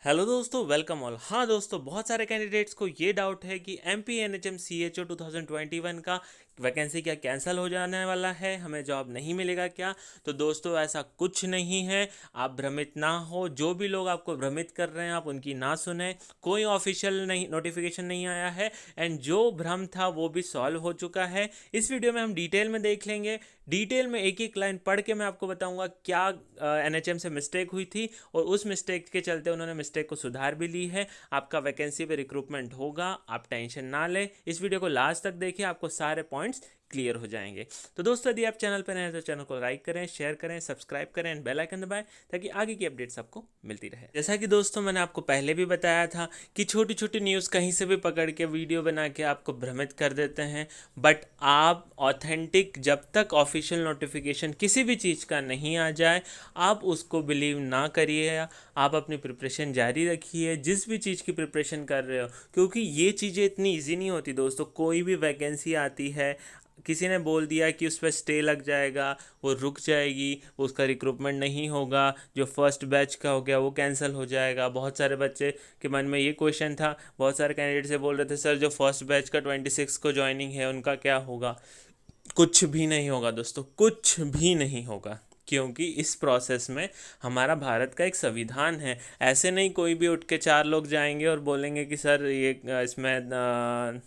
Hello दोस्तों, welcome all. हाँ दोस्तों, बहुत सारे कैंडिडेट्स को ये डाउट है कि M P N H M C H O 2021 का वैकेंसी क्या कैंसिल हो जाने वाला है, हमें जॉब नहीं मिलेगा क्या। तो दोस्तों, ऐसा कुछ नहीं है, आप भ्रमित ना हो। जो भी लोग आपको भ्रमित कर रहे हैं आप उनकी ना सुने। कोई ऑफिशियल नहीं नोटिफिकेशन नहीं आया है एंड जो भ्रम था वो भी सॉल्व हो चुका है। इस वीडियो में हम डिटेल में देख लेंगे। डिटेल में एक एक लाइन पढ़ के मैं आपको बताऊंगा क्या एनएचएम से मिस्टेक हुई थी और उस मिस्टेक के चलते उन्होंने मिस्टेक को सुधार भी ली है। आपका वैकेंसी पे रिक्रूटमेंट होगा, आप टेंशन ना लें। इस वीडियो को लास्ट तक देखिए, आपको सारे पॉइंट्स क्लियर हो जाएंगे। तो दोस्तों, यदि आप चैनल पर नए हैं तो चैनल को लाइक करें, शेयर करें, सब्सक्राइब करें एंड बेल आइकन दबाएं ताकि आगे की अपडेट्स आपको मिलती रहे। जैसा कि दोस्तों मैंने आपको पहले भी बताया था कि छोटी छोटी न्यूज़ कहीं से भी पकड़ के वीडियो बना के आपको भ्रमित कर देते हैं, बट आप ऑथेंटिक जब तक ऑफिशियल नोटिफिकेशन किसी भी चीज़ का नहीं आ जाए आप उसको बिलीव ना करिए। आप अपनी प्रिपरेशन जारी रखिए, जिस भी चीज़ की प्रिपरेशन कर रहे हो, क्योंकि ये चीज़ें इतनी इजी नहीं होती दोस्तों। कोई भी वैकेंसी आती है, किसी ने बोल दिया कि उस पर स्टे लग जाएगा, वो रुक जाएगी, उसका रिक्रूटमेंट नहीं होगा, जो फर्स्ट बैच का हो गया वो कैंसिल हो जाएगा। बहुत सारे बच्चे के मन में ये क्वेश्चन था, बहुत सारे कैंडिडेट से बोल रहे थे सर जो फर्स्ट बैच का 26 को ज्वाइनिंग है उनका क्या होगा। कुछ भी नहीं होगा दोस्तों, कुछ भी नहीं होगा, क्योंकि इस प्रोसेस में हमारा भारत का एक संविधान है। ऐसे नहीं कोई भी उठ के चार लोग जाएंगे और बोलेंगे कि सर ये इसमें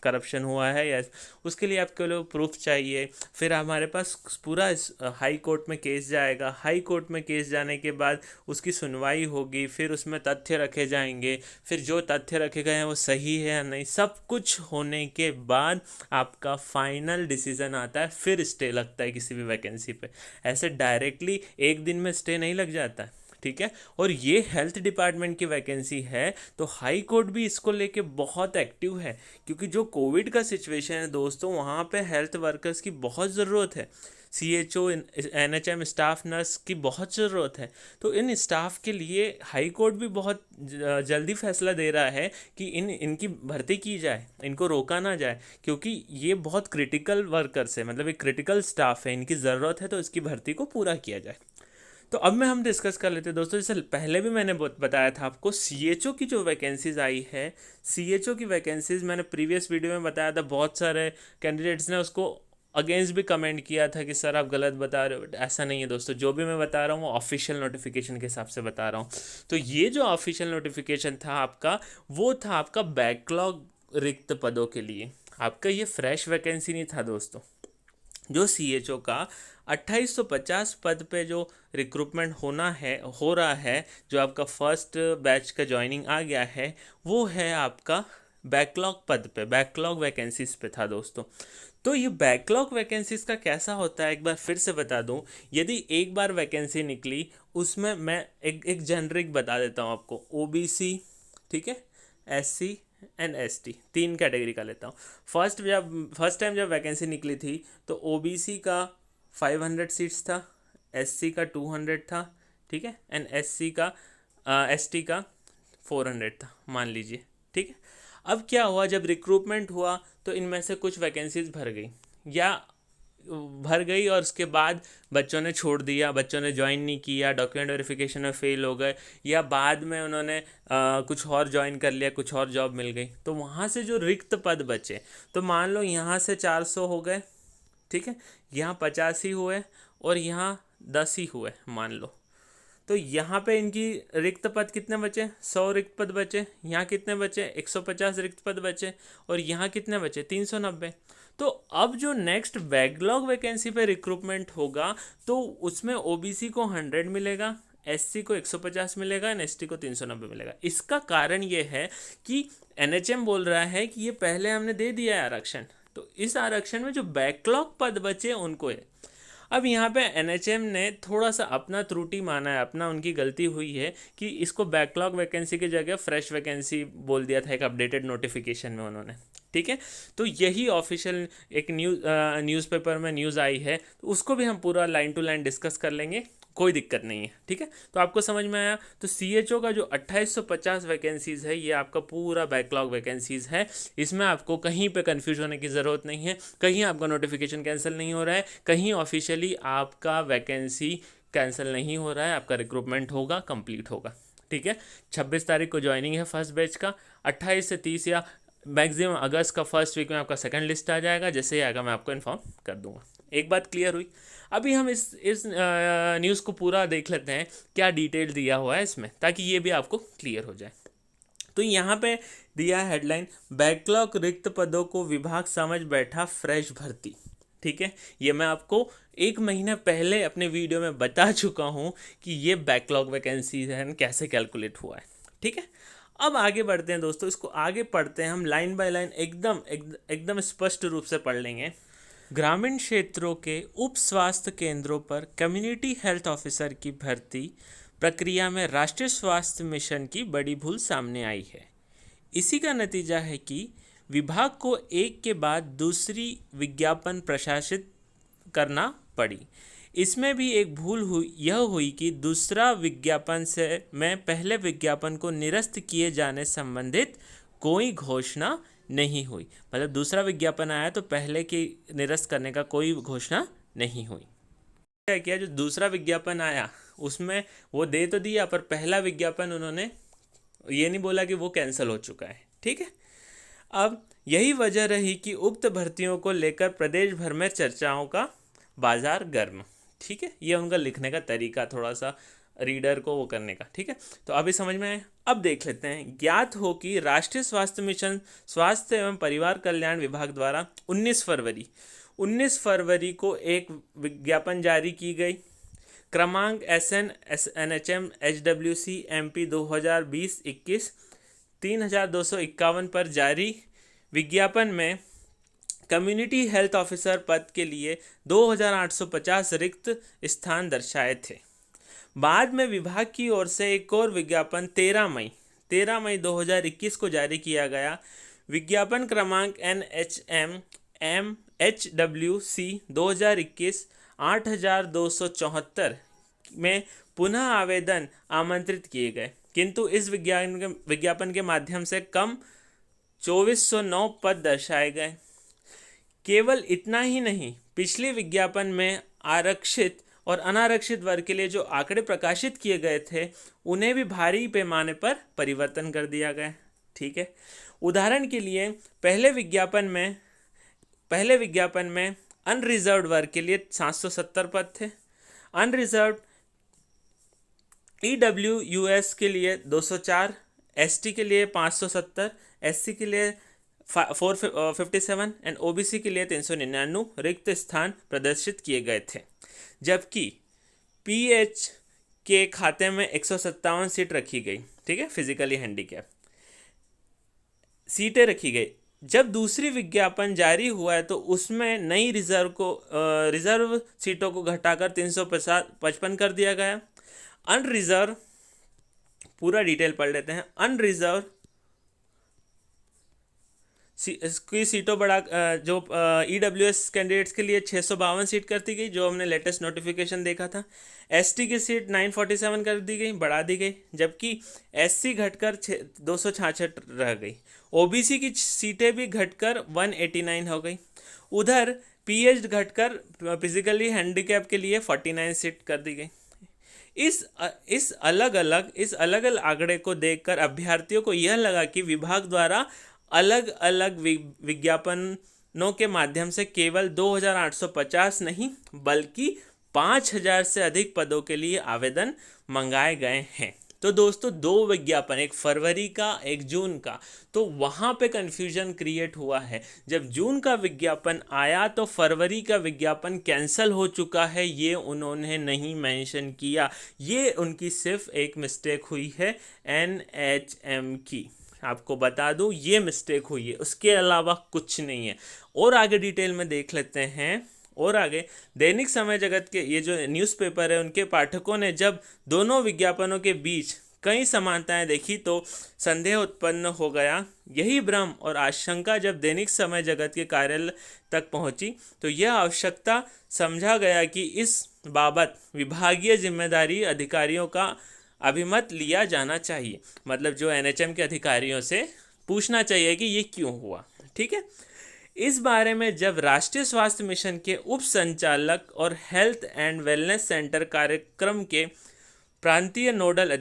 करप्शन हुआ है, या उसके लिए आपके लिए प्रूफ चाहिए। फिर हमारे पास पूरा हाई कोर्ट में केस जाएगा, हाई कोर्ट में केस जाने के बाद उसकी सुनवाई होगी, फिर उसमें तथ्य रखे जाएंगे, फिर जो तथ्य रखे गए हैं वो सही है या नहीं, सब कुछ होने के बाद आपका फाइनल डिसीजन आता है, फिर स्टे लगता है किसी भी वैकेंसी पे। ऐसे डायरेक्टली एक दिन में स्टे नहीं लग जाता है, ठीक है। और ये हेल्थ डिपार्टमेंट की वैकेंसी है, तो हाई कोर्ट भी इसको लेके बहुत एक्टिव है, क्योंकि जो कोविड का सिचुएशन है दोस्तों, वहाँ पे हेल्थ वर्कर्स की बहुत ज़रूरत है। C H O N H M staff nurse की बहुत ज़रूरत है। तो इन स्टाफ के लिए हाई कोर्ट भी बहुत जल्दी फैसला दे रहा है कि इनकी भर्ती की जाए, इनको रोका ना जाए, क्योंकि ये बहुत क्रिटिकल वर्कर्स है, मतलब एक क्रिटिकल स्टाफ है, इनकी ज़रूरत है, तो इसकी भर्ती को पूरा किया जाए। तो अब में हम डिस्कस कर लेते हैं दोस्तों। जैसे पहले भी मैंने बताया था आपको, सीएचओ की जो वैकेंसीज आई है, सीएचओ की वैकेंसीज मैंने प्रीवियस वीडियो में बताया था। बहुत सारे कैंडिडेट्स ने उसको अगेंस्ट भी कमेंट किया था कि सर आप गलत बता रहे हो। ऐसा नहीं है दोस्तों, जो भी मैं बता रहा हूँ वो ऑफिशियल नोटिफिकेशन के हिसाब से बता रहा हूँ। तो ये जो ऑफिशियल नोटिफिकेशन था आपका, वो था आपका बैकलॉग रिक्त पदों के लिए। आपका ये फ्रेश वैकेंसी नहीं था दोस्तों। जो सीएचओ का 2850 पद पे जो रिक्रूटमेंट हो रहा है, जो आपका फर्स्ट बैच का ज्वाइनिंग आ गया है, वो है आपका बैकलॉग पद पे, बैकलॉग वैकेंसीज पे था दोस्तों। तो ये बैकलॉग वैकेंसीज का कैसा होता है एक बार फिर से बता दूं। यदि एक बार वैकेंसी निकली, उसमें मैं एक जेनरिक बता देता हूँ आपको। ओबीसी, ठीक है, एससी एंड एसटी, तीन कैटेगरी का लेता हूँ। फर्स्ट टाइम जब वैकेंसी निकली थी तो ओबीसी का 500 सीट्स था, एससी का 200 था, ठीक है, एंड एससी का एसटी का 400 था, मान लीजिए, ठीक है। अब क्या हुआ, जब रिक्रूटमेंट हुआ तो इनमें से कुछ वैकेंसीज भर गई और उसके बाद बच्चों ने छोड़ दिया, बच्चों ने ज्वाइन नहीं किया, डॉक्यूमेंट वेरिफिकेशन में फेल हो गए, या बाद में उन्होंने कुछ और ज्वाइन कर लिया, कुछ और जॉब मिल गई। तो वहाँ से जो रिक्त पद बचे, तो मान लो यहाँ से 400 हो गए, ठीक है, यहाँ 50 ही हुए और यहाँ 10 ही हुए मान लो। तो यहाँ पे इनकी रिक्त पद कितने बचे, 100 रिक्त पद बचे। यहाँ कितने बचे, 150 रिक्त पद बचे। और यहाँ कितने बचे, 390। तो अब जो नेक्स्ट बैकलॉग वैकेंसी पे रिक्रूटमेंट होगा तो उसमें ओबीसी को 100 मिलेगा, एससी को 150 मिलेगा एंड एसटी को 390 मिलेगा। इसका कारण ये है कि एनएचएम बोल रहा है कि ये पहले हमने दे दिया है आरक्षण, तो इस आरक्षण में जो बैकलॉग पद बचे उनको है। अब यहाँ पे एनएचएम ने थोड़ा सा अपना त्रुटि माना है, अपना उनकी गलती हुई है कि इसको बैकलॉग वैकेंसी की जगह फ्रेश वैकेंसी बोल दिया था एक अपडेटेड नोटिफिकेशन में उन्होंने, ठीक है। तो यही ऑफिशियल एक न्यूज़पेपर में न्यूज़ आई है, तो उसको भी हम पूरा लाइन टू लाइन डिस्कस कर लेंगे, कोई दिक्कत नहीं है, ठीक है। तो आपको समझ में आया। तो सीएचओ का जो 2850 वैकेंसीज़ है ये आपका पूरा बैकलॉग वैकेंसीज़ है। इसमें आपको कहीं पे कंफ्यूज होने की ज़रूरत नहीं है, कहीं आपका नोटिफिकेशन कैंसिल नहीं हो रहा है, कहीं ऑफिशियली आपका वैकेंसी कैंसिल नहीं हो रहा है, आपका रिक्रूटमेंट होगा, कंप्लीट होगा, ठीक है। 26 तारीख को ज्वाइनिंग है फर्स्ट बैच का, 28 से 30 या मैक्सिमम अगस्त का फर्स्ट वीक में आपका सेकंड लिस्ट आ जाएगा। जैसे ही आएगा मैं आपको इन्फॉर्म कर दूंगा। एक बात क्लियर हुई। अभी हम इस न्यूज़ को पूरा देख लेते हैं, क्या डिटेल दिया हुआ है इसमें, ताकि ये भी आपको क्लियर हो जाए। तो यहाँ पे दिया है हेडलाइन, बैकलॉग रिक्त पदों को विभाग समझ बैठा फ्रेश भर्ती। ठीक है, ये मैं आपको 1 महीना पहले अपने वीडियो में बता चुका हूँ कि ये बैकलॉग वैकेंसी है कैसे कैलकुलेट हुआ है। ठीक है, अब आगे बढ़ते हैं दोस्तों, इसको आगे पढ़ते हैं हम लाइन बाय लाइन, एकदम स्पष्ट रूप से पढ़ लेंगे। ग्रामीण क्षेत्रों के उप स्वास्थ्य केंद्रों पर कम्युनिटी हेल्थ ऑफिसर की भर्ती प्रक्रिया में राष्ट्रीय स्वास्थ्य मिशन की बड़ी भूल सामने आई है। इसी का नतीजा है कि विभाग को एक के बाद दूसरी विज्ञापन प्रकाशित करना पड़ी। इसमें भी एक भूल यह हुई कि दूसरा विज्ञापन से में पहले विज्ञापन को निरस्त किए जाने संबंधित कोई घोषणा नहीं हुई। मतलब दूसरा विज्ञापन आया तो पहले की निरस्त करने का कोई घोषणा नहीं हुई। क्या किया, जो दूसरा विज्ञापन आया उसमें वो दे तो दिया, पर पहला विज्ञापन उन्होंने ये नहीं बोला कि वो कैंसिल हो चुका है। ठीक है, अब यही वजह रही कि उक्त भर्तियों को लेकर प्रदेश भर में चर्चाओं का बाजार गर्म। ठीक है, ये उनका लिखने का तरीका, थोड़ा सा रीडर को वो करने का। ठीक है, तो अभी समझ में आए। अब देख लेते हैं। ज्ञात हो कि राष्ट्रीय स्वास्थ्य मिशन स्वास्थ्य एवं परिवार कल्याण विभाग द्वारा 19 फरवरी को एक विज्ञापन जारी की गई। क्रमांक SN NHM HWC MP 2020-21 3251 पर जारी विज्ञापन में कम्युनिटी हेल्थ ऑफिसर पद के लिए 2850 रिक्त स्थान दर्शाए थे। बाद में विभाग की ओर से एक और विज्ञापन 13 मई 2021 को जारी किया गया। विज्ञापन क्रमांक NHM HWC 2021 8274 में पुनः आवेदन आमंत्रित किए गए, किंतु इस विज्ञापन के माध्यम से कम 2409 पद दर्शाए गए। केवल इतना ही नहीं, पिछले विज्ञापन में आरक्षित और अनारक्षित वर्ग के लिए जो आंकड़े प्रकाशित किए गए थे उन्हें भी भारी पैमाने पर परिवर्तन कर दिया गया। ठीक है, उदाहरण के लिए पहले विज्ञापन में अनरिजर्व्ड वर्ग के लिए 770 पद थे, अनरिजर्व्ड EWS के लिए 204, ST के लिए 570, SC के लिए 457 एंड OBC के लिए 399 रिक्त स्थान प्रदर्शित किए गए थे। जबकि PH के खाते में 157 सीट रखी गई। ठीक है, फिजिकली हैंडीकैप सीटें रखी गई। जब दूसरी विज्ञापन जारी हुआ है तो उसमें नई रिजर्व सीटों को घटाकर 355 कर दिया गया। अनरिजर्व, पूरा डिटेल पढ़ लेते हैं। अनरिजर्व की सीटों बढ़ा जो EWS कैंडिडेट्स के लिए 652 सीट कर दी गई, जो हमने लेटेस्ट नोटिफिकेशन देखा था। ST की सीट 947 कर दी गई, बढ़ा दी गई, जबकि SC घटकर 266 रह गई। OBC की सीटें भी घटकर 189 हो गई। उधर PH घटकर फिजिकली हैंडीकैप के लिए 49 सीट कर दी गई। इस अलग अलग आंकड़े को देखकर अभ्यर्थियों को यह लगा कि विभाग द्वारा अलग अलग विज्ञापनों के माध्यम से केवल 2850 नहीं बल्कि 5000 से अधिक पदों के लिए आवेदन मंगाए गए हैं। तो दोस्तों, 2 विज्ञापन, एक फरवरी का एक जून का, तो वहाँ पे कन्फ्यूजन क्रिएट हुआ है। जब जून का विज्ञापन आया तो फरवरी का विज्ञापन कैंसिल हो चुका है, ये उन्होंने नहीं मेंशन किया। ये उनकी सिर्फ एक मिस्टेक हुई है NHM की। आपको बता दूं, ये मिस्टेक हुई है, उसके अलावा कुछ नहीं है। और आगे डिटेल में देख लेते हैं। और आगे दैनिक समय जगत के ये जो न्यूज़पेपर है उनके पाठकों ने जब दोनों विज्ञापनों के बीच कई समानताएं देखी तो संदेह उत्पन्न हो गया। यही भ्रम और आशंका जब दैनिक समय जगत के कार्यालय तक पहुंची तो यह आवश्यकता समझा गया कि इस बाबत विभागीय जिम्मेदारी अधिकारियों का अभिमत लिया जाना चाहिए। मतलब जो NHM के अधिकारियों से पूछना चाहिए कि ये क्यों हुआ। ठीक है, इस बारे में जब राष्ट्रीय स्वास्थ्य मिशन के उप संचालक और हेल्थ एंड वेलनेस सेंटर कार्यक्रम के प्रांतीय नोडल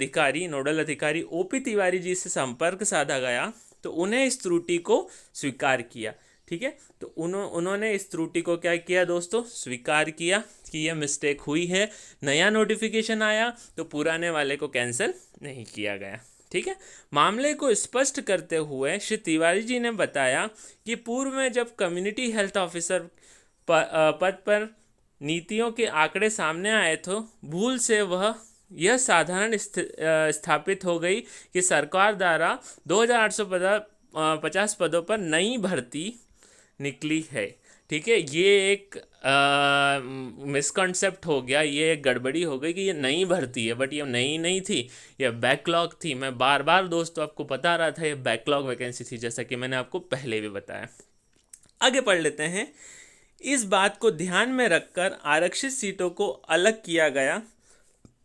अधिकारी ओपी तिवारी जी से संपर्क साधा गया तो उन्हें इस त्रुटि को स्वीकार किया। ठीक है, तो उन्होंने इस त्रुटि को क्या किया दोस्तों, स्वीकार किया कि यह मिस्टेक हुई है। नया नोटिफिकेशन आया तो पुराने वाले को कैंसिल नहीं किया गया। ठीक है, मामले को स्पष्ट करते हुए श्री तिवारी जी ने बताया कि पूर्व में जब कम्युनिटी हेल्थ ऑफिसर पद पर नीतियों के आंकड़े सामने आए तो भूल से यह साधारण स्थापित हो गई कि सरकार द्वारा 2850 पदों पर नई भर्ती निकली है। ठीक है, ये एक मिसकॉन्सेप्ट हो गया, ये एक गड़बड़ी हो गई कि ये नई भर्ती है, बट ये नई नहीं थी, ये बैकलॉग थी। मैं बार बार दोस्तों आपको बता रहा था ये बैकलॉग वैकेंसी थी, जैसा कि मैंने आपको पहले भी बताया। आगे पढ़ लेते हैं। इस बात को ध्यान में रखकर आरक्षित सीटों को अलग किया गया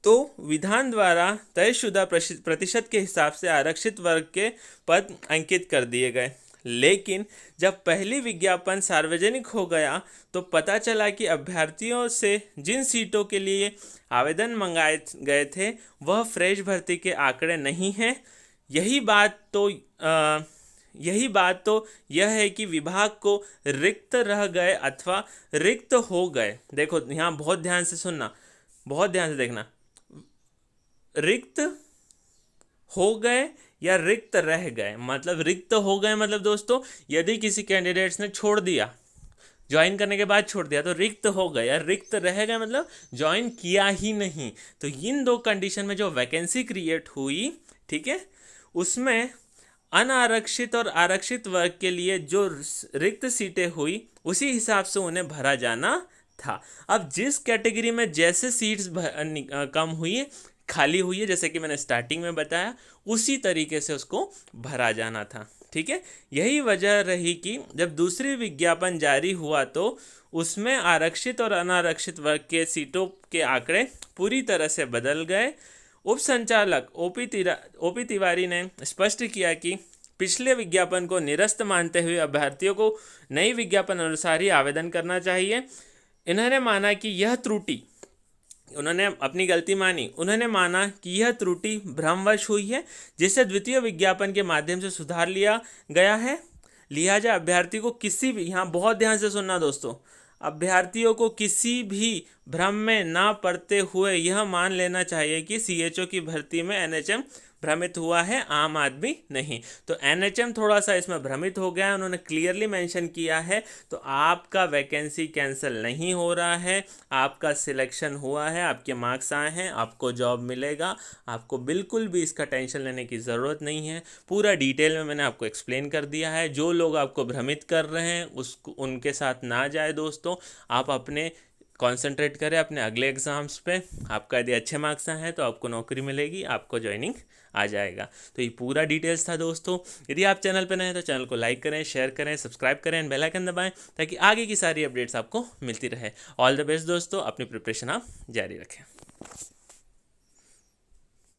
तो विधान द्वारा तयशुदा प्रतिशत के हिसाब से आरक्षित वर्ग के पद अंकित कर दिए गए। लेकिन जब पहली विज्ञापन सार्वजनिक हो गया तो पता चला कि अभ्यर्थियों से जिन सीटों के लिए आवेदन मंगाए गए थे वह फ्रेश भर्ती के आंकड़े नहीं हैं। यही बात तो यह है कि विभाग को रिक्त रह गए अथवा रिक्त हो गए। देखो यहाँ बहुत ध्यान से सुनना, बहुत ध्यान से देखना, रिक्त हो गए या रिक्त रह गए। मतलब रिक्त हो गए मतलब दोस्तों यदि किसी कैंडिडेट्स ने छोड़ दिया, ज्वाइन करने के बाद छोड़ दिया तो रिक्त हो गए, या रिक्त रह गए मतलब ज्वाइन किया ही नहीं। तो इन दो कंडीशन में जो वैकेंसी क्रिएट हुई, ठीक है, उसमें अनारक्षित और आरक्षित वर्ग के लिए जो रिक्त सीटें हुई उसी हिसाब से उन्हें भरा जाना था। अब जिस कैटेगरी में जैसे सीट्स कम हुई, खाली हुई है, जैसे कि मैंने स्टार्टिंग में बताया, उसी तरीके से उसको भरा जाना था। ठीक है, यही वजह रही कि जब दूसरी विज्ञापन जारी हुआ तो उसमें आरक्षित और अनारक्षित वर्ग के सीटों के आंकड़े पूरी तरह से बदल गए। उप संचालक ओपी तिवारी ने स्पष्ट किया कि पिछले विज्ञापन को निरस्त मानते हुए अभ्यर्थियों को नई विज्ञापन अनुसार ही आवेदन करना चाहिए। इन्होंने माना कि यह त्रुटि, उन्होंने अपनी गलती मानी, उन्होंने माना कि यह त्रुटि भ्रमवश हुई है जिसे द्वितीय विज्ञापन के माध्यम से सुधार लिया गया है। लिहाजा अभ्यर्थी को किसी भी, यहाँ बहुत ध्यान से सुनना दोस्तों, अभ्यर्थियों को किसी भी भ्रम में ना पड़ते हुए यह मान लेना चाहिए कि सीएचओ की भर्ती में एनएचएम भ्रमित हुआ है, आम आदमी नहीं। तो एनएचएम थोड़ा सा इसमें भ्रमित हो गया है, उन्होंने क्लियरली मेंशन किया है। तो आपका वैकेंसी कैंसिल नहीं हो रहा है, आपका सिलेक्शन हुआ है, आपके मार्क्स आए हैं, आपको जॉब मिलेगा। आपको बिल्कुल भी इसका टेंशन लेने की ज़रूरत नहीं है। पूरा डिटेल में मैंने आपको एक्सप्लेन कर दिया है। जो लोग आपको भ्रमित कर रहे हैं उनके साथ ना जाए दोस्तों, आप अपने कॉन्सेंट्रेट करें अपने अगले एग्ज़ाम्स पे। आपका यदि अच्छे मार्क्स आए हैं तो आपको नौकरी मिलेगी, आपको ज्वाइनिंग आ जाएगा। तो ये पूरा डिटेल्स था दोस्तों। यदि आप चैनल पर नए हैं तो चैनल को लाइक करें, शेयर करें, सब्सक्राइब करें एंड बेल आइकन दबाएं ताकि आगे की सारी अपडेट्स आपको मिलती रहे। ऑल द बेस्ट दोस्तों, अपनी प्रिपरेशन आप जारी रखें।